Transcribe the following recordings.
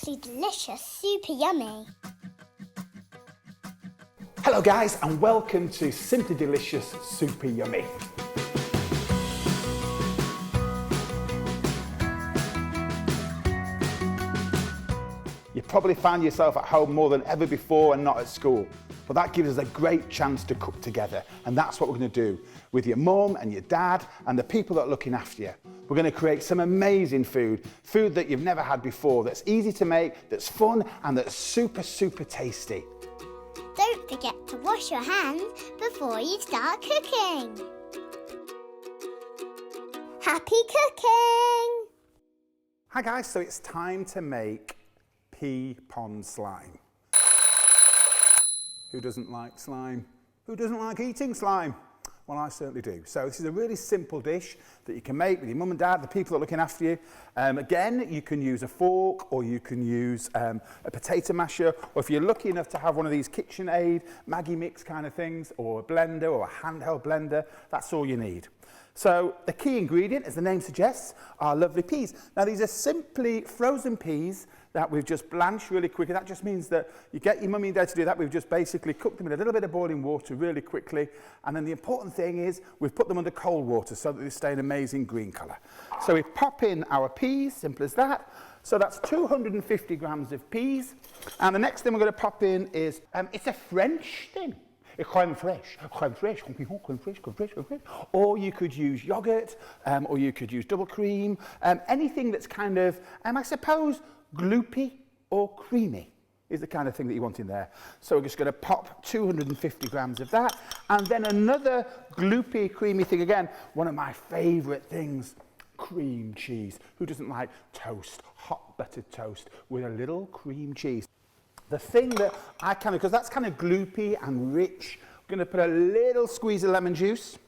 Simply delicious, super yummy. Hello guys, and welcome to Simply Delicious Super Yummy. You probably find yourself at home more than ever before and not at school. But that gives us a great chance to cook together, and that's what we're going to do with your mum and your dad and the people that are looking after you. We're going to create some amazing food that you've never had before, that's easy to make, that's fun, and that's super, super tasty. Don't forget to wash your hands before you start cooking. Happy cooking! Hi guys, so it's time to make pea pond slime. Who doesn't like slime? Who doesn't like eating slime? Well, I certainly do. So this is a really simple dish that you can make with your mum and dad, the people that are looking after you. Again, you can use a fork, or you can use a potato masher, or if you're lucky enough to have one of these KitchenAid, Maggi Mix kind of things, or a blender, or a handheld blender, that's all you need. So the key ingredient, as the name suggests, are lovely peas. Now these are simply frozen peas that we've just blanched really quickly. That just means that you get your mummy and dad to do that. We've just basically cooked them in a little bit of boiling water really quickly. And then the important thing is we've put them under cold water so that they stay an amazing green colour. So we pop in our peas, simple as that. So that's 250 grams of peas. And the next thing we're going to pop in is, it's a French thing. Crème fraiche, crème fraiche. Or you could use yoghurt, or you could use double cream, anything that's kind of, I suppose, gloopy or creamy is the kind of thing that you want in there. So we're just going to pop 250 grams of that, and then another gloopy, creamy thing again, one of my favourite things, cream cheese. Who doesn't like toast, hot buttered toast with a little cream cheese? The thing that I kind of, because that's kind of gloopy and rich, I'm going to put a little squeeze of lemon juice.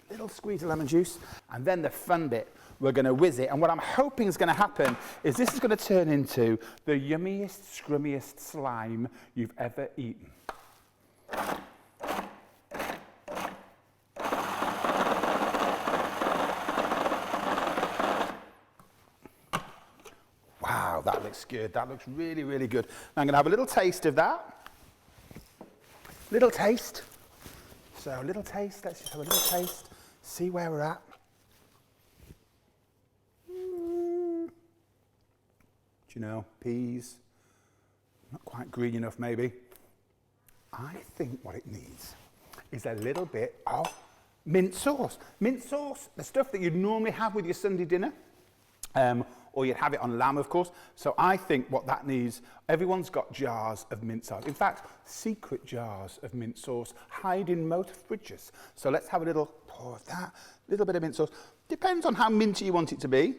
And then the fun bit, we're going to whiz it. And what I'm hoping is going to happen is this is going to turn into the yummiest, scrummiest slime you've ever eaten. Wow, that looks good. That looks really, really good. Now I'm going to have a little taste of that. Little taste. So a little taste. Let's just have a little taste. See where we're at. Do you know, peas, not quite green enough maybe. I think what it needs is a little bit of mint sauce. Mint sauce, the stuff that you'd normally have with your Sunday dinner. Or you'd have it on lamb, of course. So I think what that needs, everyone's got jars of mint sauce. In fact, secret jars of mint sauce hide in most fridges. So let's have a little pour of that, little bit of mint sauce. Depends on how minty you want it to be.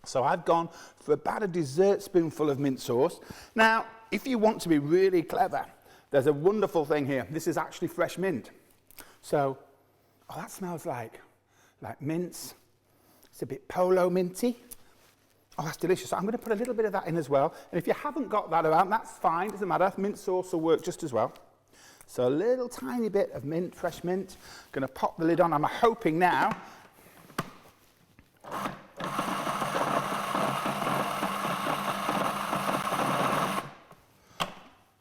So I've gone for about a dessert spoonful of mint sauce. Now, if you want to be really clever, there's a wonderful thing here. This is actually fresh mint. So, oh, that smells like mince. It's a bit polo minty. Oh, that's delicious. So I'm going to put a little bit of that in as well. And if you haven't got that around, that's fine. Doesn't matter. Mint sauce will work just as well. So a little tiny bit of mint, fresh mint. Going to pop the lid on. I'm hoping now.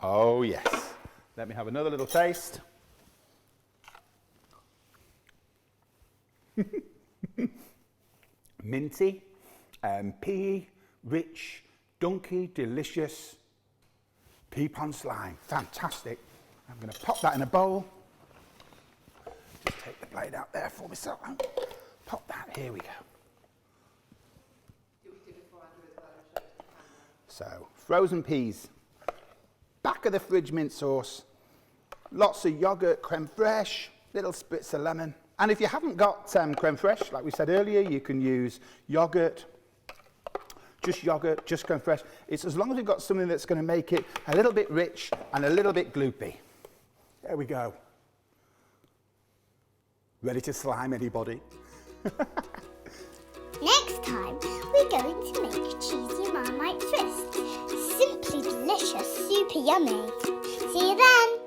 Oh, yes. Let me have another little taste. Minty, pea, rich, dunky, delicious pea pond slime. Fantastic. I'm going to pop that in a bowl. Just take the blade out there for myself. Pop that. Here we go. So, frozen peas. Back of the fridge mint sauce. Lots of yoghurt, crème fraiche, little spritz of lemon. And if you haven't got crème fraiche, like we said earlier, you can use yoghurt, just crème fraiche. It's as long as you've got something that's going to make it a little bit rich and a little bit gloopy. There we go. Ready to slime anybody? Next time, we're going to make cheesy Marmite twists. Simply delicious, super yummy. See you then.